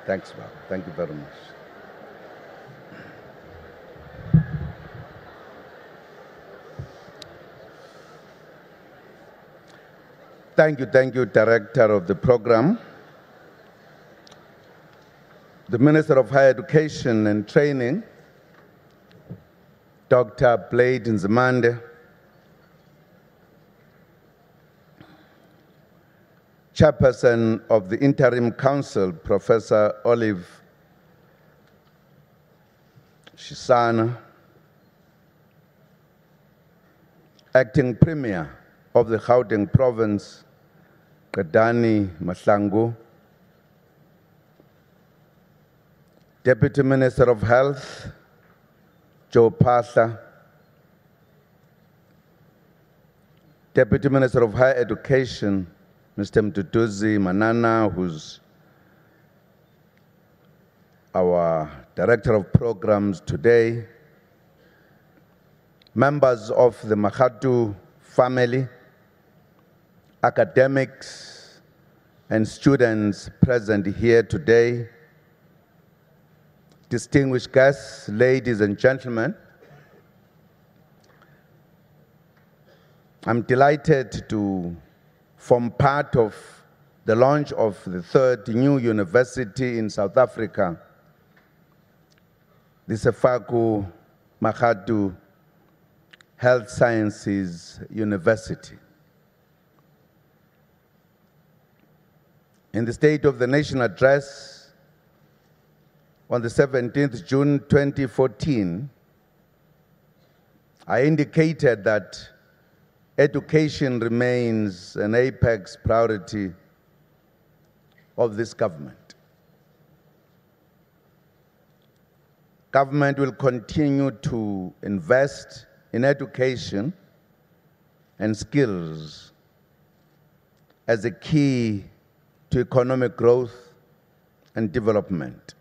Thanks, Bob. Thank you very much. Thank you, Director of the program, the Minister of Higher Education and Training, Dr. Blade Nzimande, Chairperson of the Interim Council, Professor Olive Shisana, Acting Premier of the Gauteng Province, Kadani Mahlangu, Deputy Minister of Health, Joe Pasha, Deputy Minister of Higher Education, Mr. Mduduzi Manana, who's our Director of Programs today, members of the Makgatho family, academics and students present here today, distinguished guests, ladies and gentlemen, I'm delighted to form part of the launch of the third new university in South Africa, the Sefako Makgatho Health Sciences University. In the State of the Nation address on the 17th June 2014, I indicated that education remains an apex priority of this government. Government will continue to invest in education and skills as a key to economic growth and development.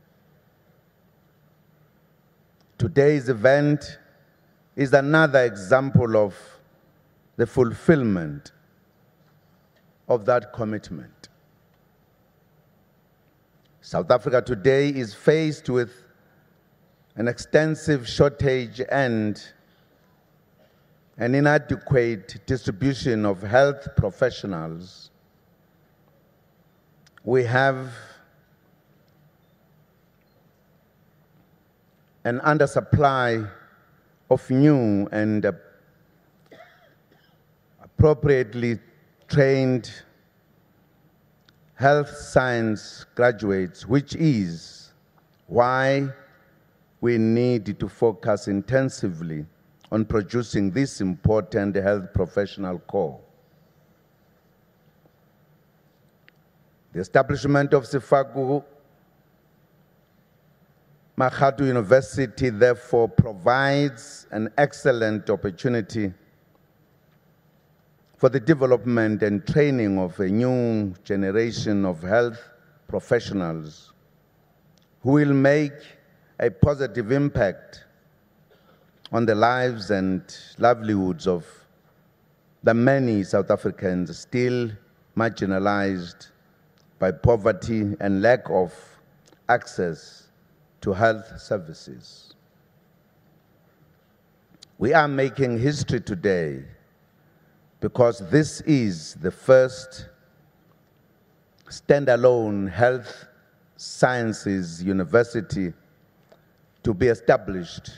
Today's event is another example of the fulfillment of that commitment. South Africa today is faced with an extensive shortage and an inadequate distribution of health professionals. We have an undersupply of new and appropriately trained health science graduates, which is why we need to focus intensively on producing this important health professional corps. The establishment of Sefako Makgatho University therefore provides an excellent opportunity for the development and training of a new generation of health professionals who will make a positive impact on the lives and livelihoods of the many South Africans still marginalized by poverty and lack of access to health services. We are making history today because this is the first standalone health sciences university to be established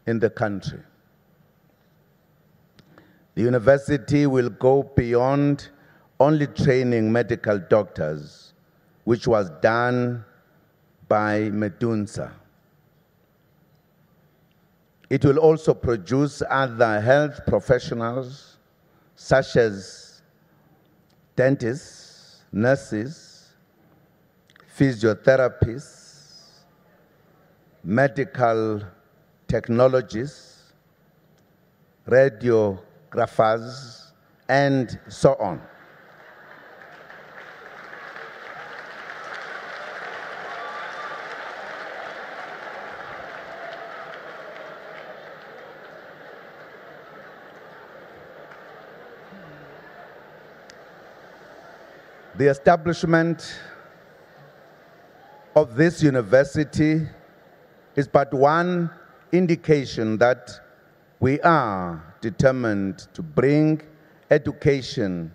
in the country. The university will go beyond only training medical doctors, which was done by Medunsa. It will also produce other health professionals, such as dentists, nurses, physiotherapists, medical technologists, radiographers, and so on. The establishment of this university is but one indication that we are determined to bring education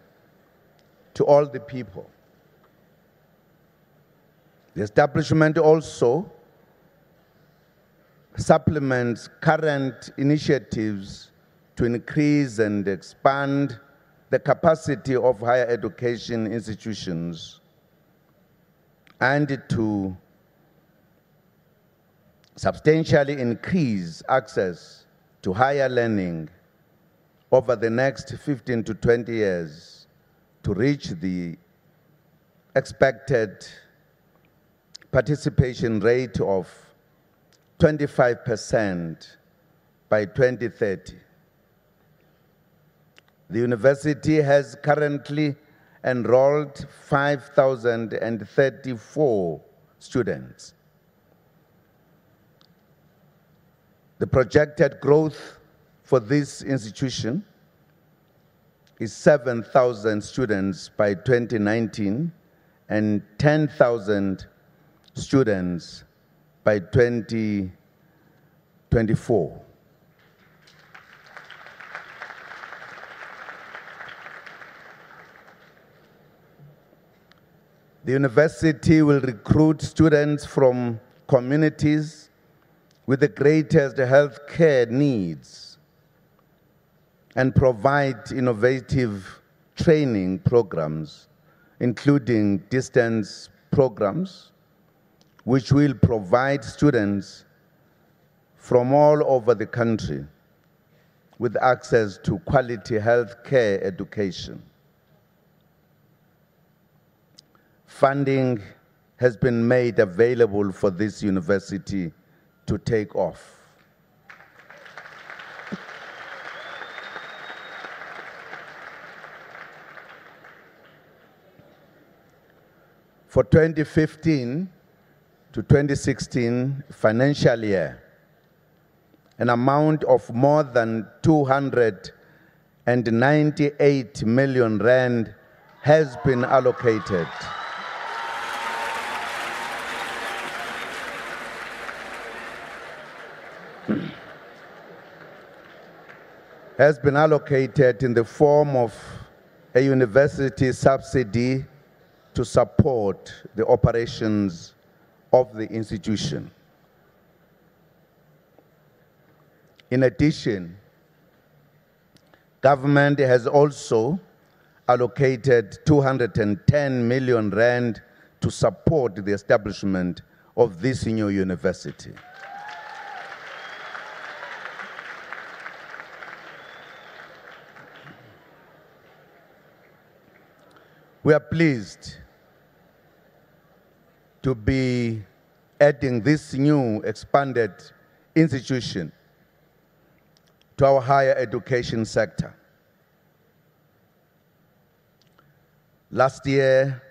to all the people. The establishment also supplements current initiatives to increase and expand the capacity of higher education institutions and to substantially increase access to higher learning over the next 15 to 20 years to reach the expected participation rate of 25% by 2030. The university has currently enrolled 5,034 students. The projected growth for this institution is 7,000 students by 2019 and 10,000 students by 2024. The university will recruit students from communities with the greatest healthcare needs and provide innovative training programs, including distance programs, which will provide students from all over the country with access to quality healthcare education. Funding has been made available for this university to take off. For 2015 to 2016 financial year, an amount of more than 298 million rand has been allocated. Has been allocated in the form of a university subsidy to support the operations of the institution. In addition, government has also allocated 210 million rand to support the establishment of this new university. We are pleased to be adding this new expanded institution to our higher education sector. Last year,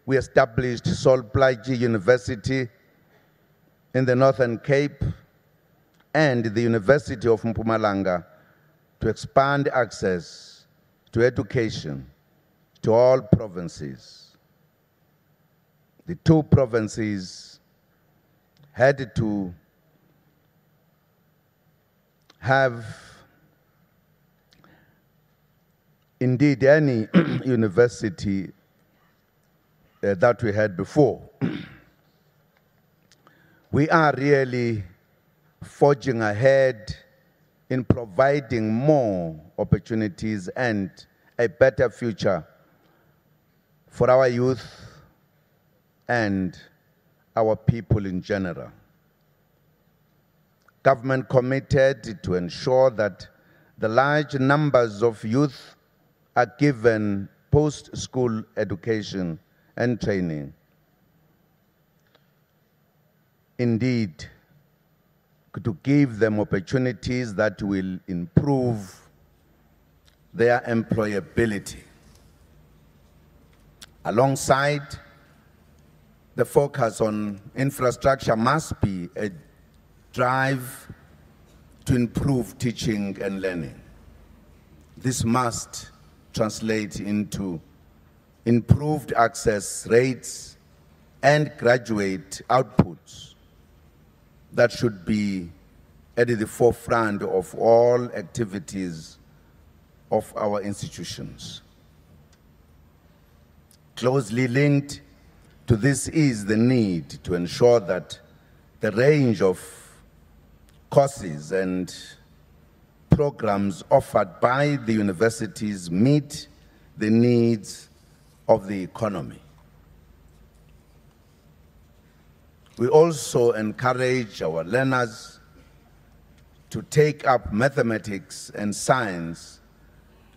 we established Sol Plaatje University in the Northern Cape and the University of Mpumalanga to expand access to education to all provinces. The two provinces had to have indeed any university that we had before. We are really forging ahead in providing more opportunities and a better future for our youth and our people in general. Government committed to ensure that the large numbers of youth are given post-school education and training. Indeed, to give them opportunities that will improve their employability. Alongside, the focus on infrastructure must be a drive to improve teaching and learning. This must translate into improved access rates and graduate outputs that should be at the forefront of all activities of our institutions. Closely linked to this is the need to ensure that the range of courses and programs offered by the universities meet the needs of the economy. We also encourage our learners to take up mathematics and science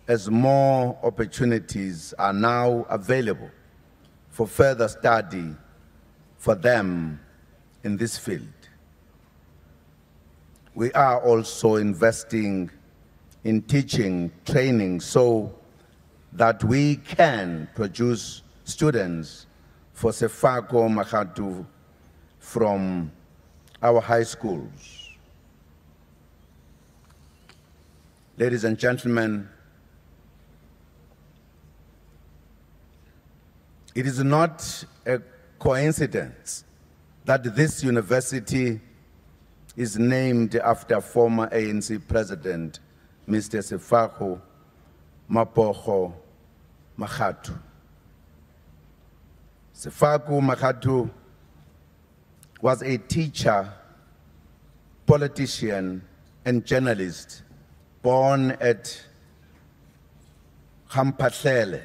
as more opportunities are now available for further study for them in this field. We are also investing in teaching, training, so that we can produce students for Sefako, Makgatho from our high schools. Ladies and gentlemen, it is not a coincidence that this university is named after former ANC President, Mr. Sefako Makgatho. Sefako Makgatho was a teacher, politician, and journalist born at Gamphahlele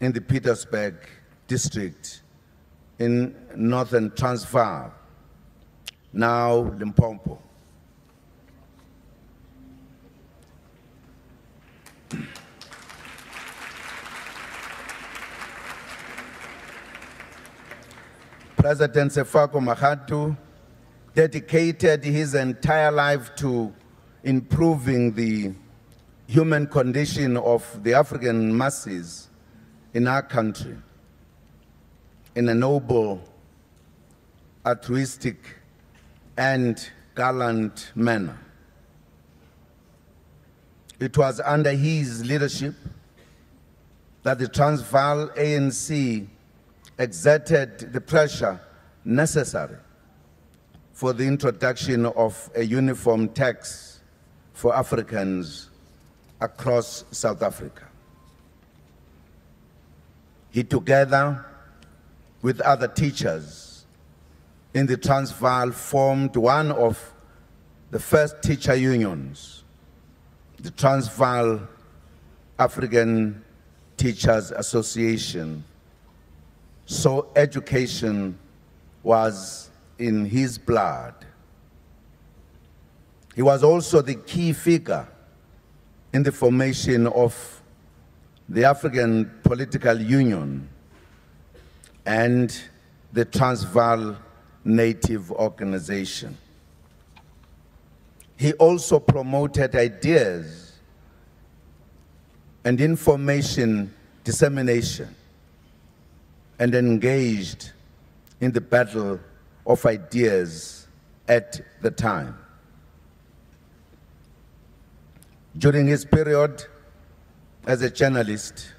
in the Pietersburg district in northern Transvaal, now Limpopo. President Sefako Makgatho dedicated his entire life to improving the human condition of the African masses in our country in a noble, altruistic, and gallant manner. It was under his leadership that the Transvaal ANC exerted the pressure necessary for the introduction of a uniform tax for Africans across South Africa. He, together with other teachers in the Transvaal, formed one of the first teacher unions, the Transvaal African Teachers Association. So education was in his blood. He was also the key figure in the formation of the African Political Union and the Transvaal Native Organization. He also promoted ideas and information dissemination and engaged in the battle of ideas at the time. During his period as a journalist,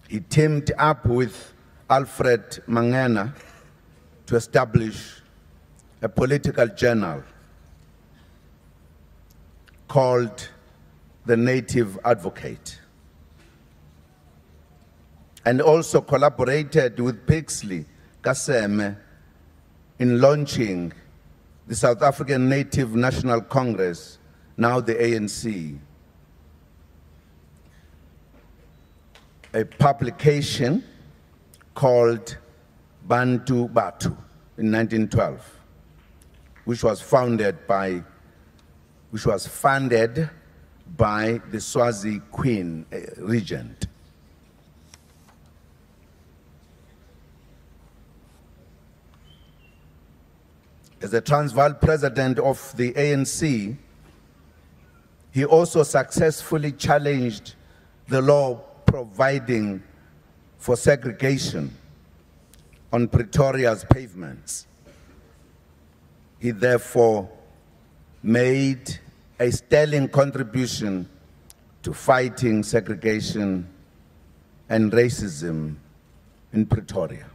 he teamed up with Alfred Mangena to establish a political journal called The Native Advocate, and also collaborated with Pixley Kaseme in launching the South African Native National Congress, now the ANC, a publication called Bantu Batu in 1912, which was funded by the Swazi Queen regent. As the Transvaal president of the ANC, he also successfully challenged the law providing for segregation on Pretoria's pavements. He therefore made a sterling contribution to fighting segregation and racism in Pretoria.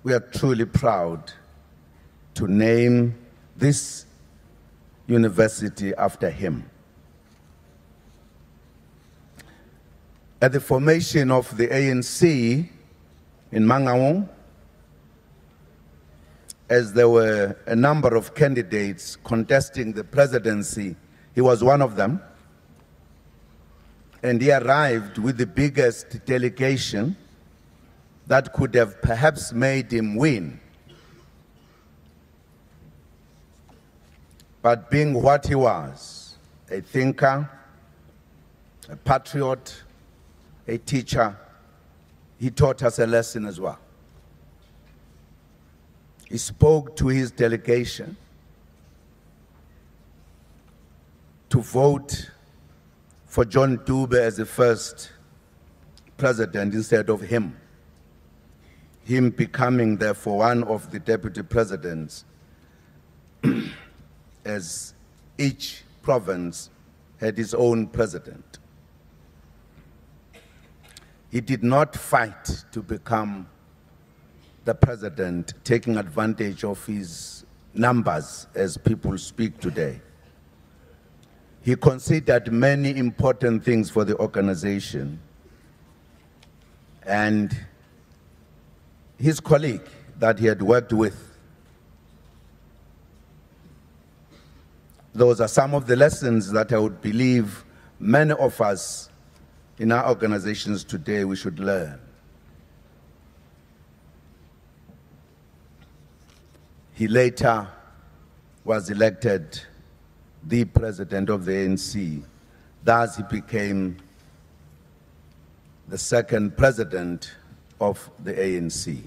We are truly proud to name this university after him. At the formation of the ANC in Makgatho, as there were a number of candidates contesting the presidency, he was one of them. And he arrived with the biggest delegation that could have perhaps made him win. But being what he was, a thinker, a patriot, a teacher, he taught us a lesson as well. He spoke to his delegation to vote for John Dube as the first president instead of him becoming therefore one of the deputy presidents as each province had its own president. He did not fight to become the president, taking advantage of his numbers as people speak today. He considered many important things for the organization, and his colleague that he had worked with. Those are some of the lessons that I would believe many of us in our organizations today we should learn. He later was elected the president of the ANC. Thus, he became the second president of the ANC.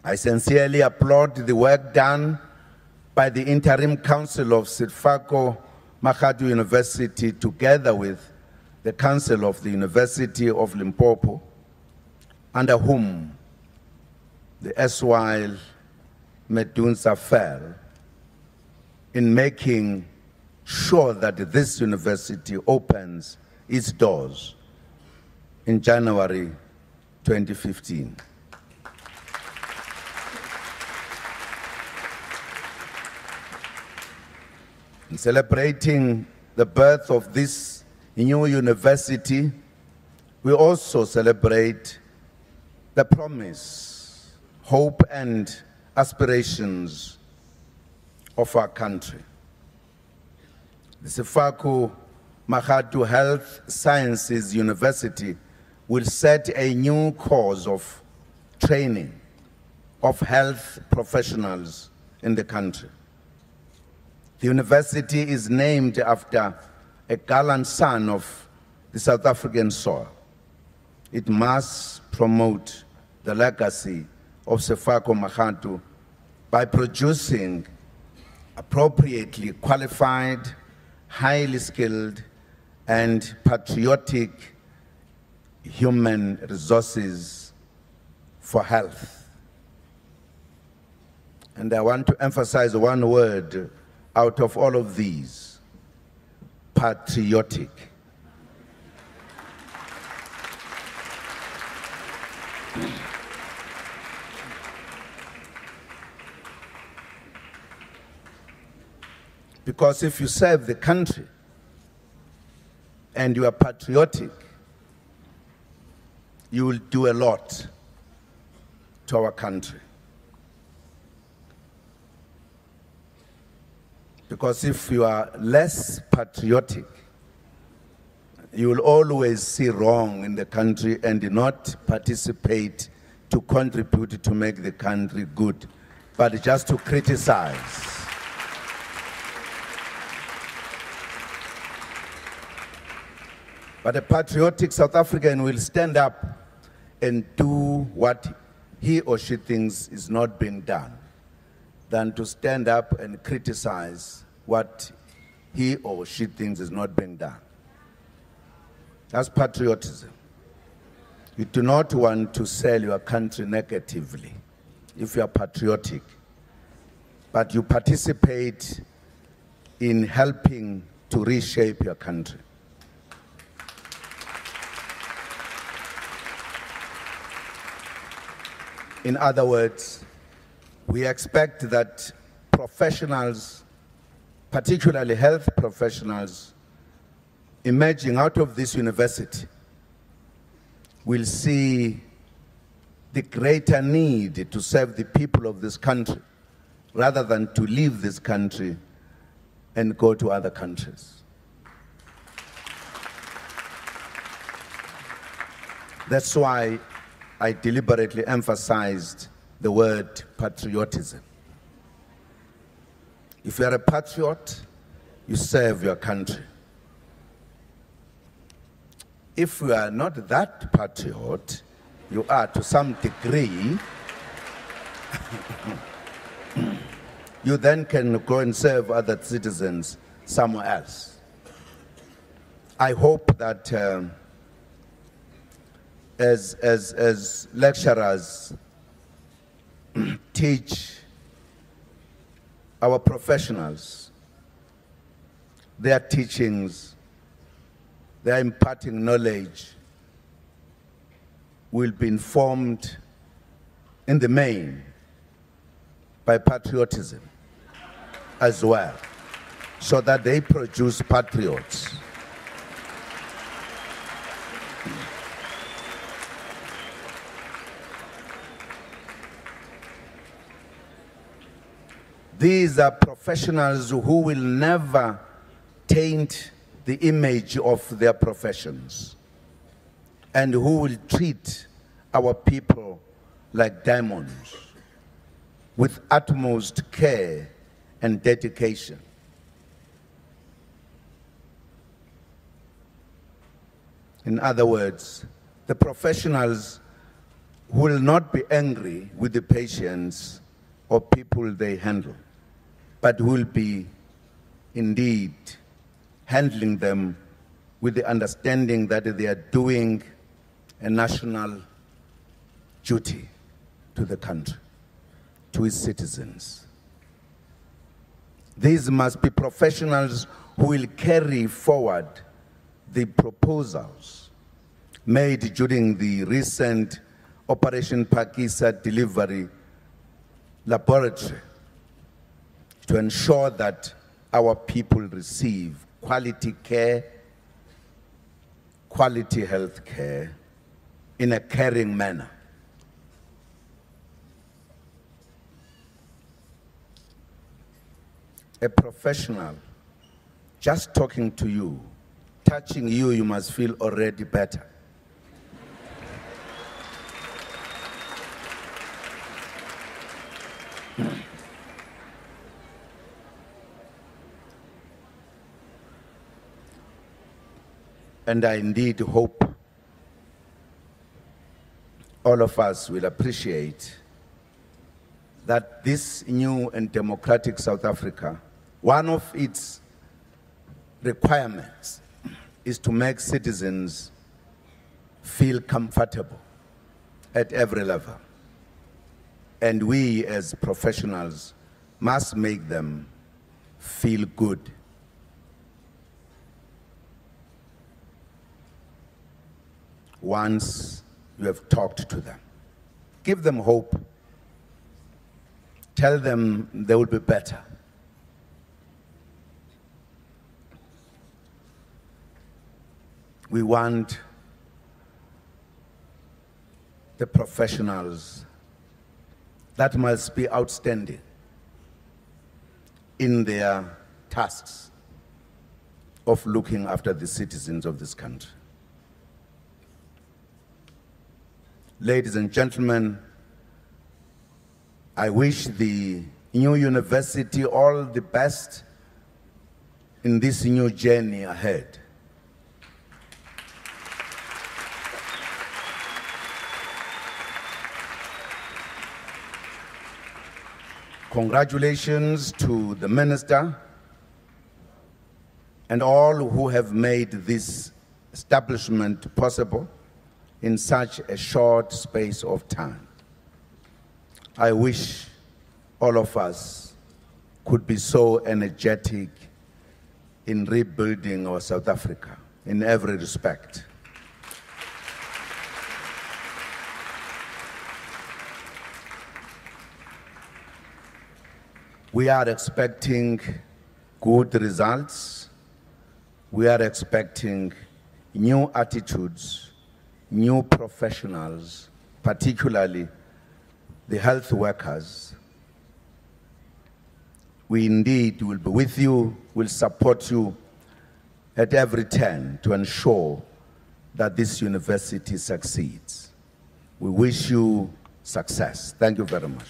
I sincerely applaud the work done by the Interim Council of Sefako Makgatho University together with the Council of the University of Limpopo, under whom the erstwhile Medunsa fell, in making sure that this university opens its doors in January 2015. In celebrating the birth of this new university, we also celebrate the promise, hope, and aspirations of our country. The Sefako Makgatho Health Sciences University will set a new course of training of health professionals in the country. The university is named after a gallant son of the South African soil. It must promote the legacy of Sefako Makgatho by producing appropriately qualified, highly skilled, and patriotic human resources for health. And I want to emphasize one word out of all of these: patriotic. Because if you serve the country and you are patriotic, you will do a lot to our country. Because if you are less patriotic, you will always see wrong in the country and not participate to contribute to make the country good, but just to criticize. But a patriotic South African will stand up and do what he or she thinks is not being done, than to stand up and criticize what he or she thinks is not being done. That's patriotism. You do not want to sell your country negatively if you are patriotic, but you participate in helping to reshape your country. In other words, we expect that professionals, particularly health professionals, emerging out of this university will see the greater need to serve the people of this country rather than to leave this country and go to other countries. That's why I deliberately emphasized the word patriotism. If you are a patriot, you serve your country. If you are not that patriot, you are to some degree, you then can go and serve other citizens somewhere else. I hope that as lecturers teach our professionals, their teachings, their imparting knowledge will be informed in the main by patriotism as well, so that they produce patriots. These are professionals who will never taint the image of their professions and who will treat our people like diamonds with utmost care and dedication. In other words, the professionals will not be angry with the patients or people they handle, but will be indeed handling them with the understanding that they are doing a national duty to the country, to its citizens. These must be professionals who will carry forward the proposals made during the recent Operation Pakisa delivery laboratory to ensure that our people receive quality care, quality health care in a caring manner. A professional just talking to you, touching you, you must feel already better. And I indeed hope all of us will appreciate that this new and democratic South Africa, one of its requirements is to make citizens feel comfortable at every level. And we as professionals must make them feel good. Once you have talked to them, give them hope. Tell them they will be better. We want the professionals that must be outstanding in their tasks of looking after the citizens of this country. Ladies and gentlemen, I wish the new university all the best in this new journey ahead. Congratulations to the minister and all who have made this establishment possible in such a short space of time. I wish all of us could be so energetic in rebuilding our South Africa in every respect. We are expecting good results. We are expecting new attitudes, new professionals, particularly the health workers. We indeed will be with you, will support you at every turn to ensure that this university succeeds. We wish you success. Thank you very much.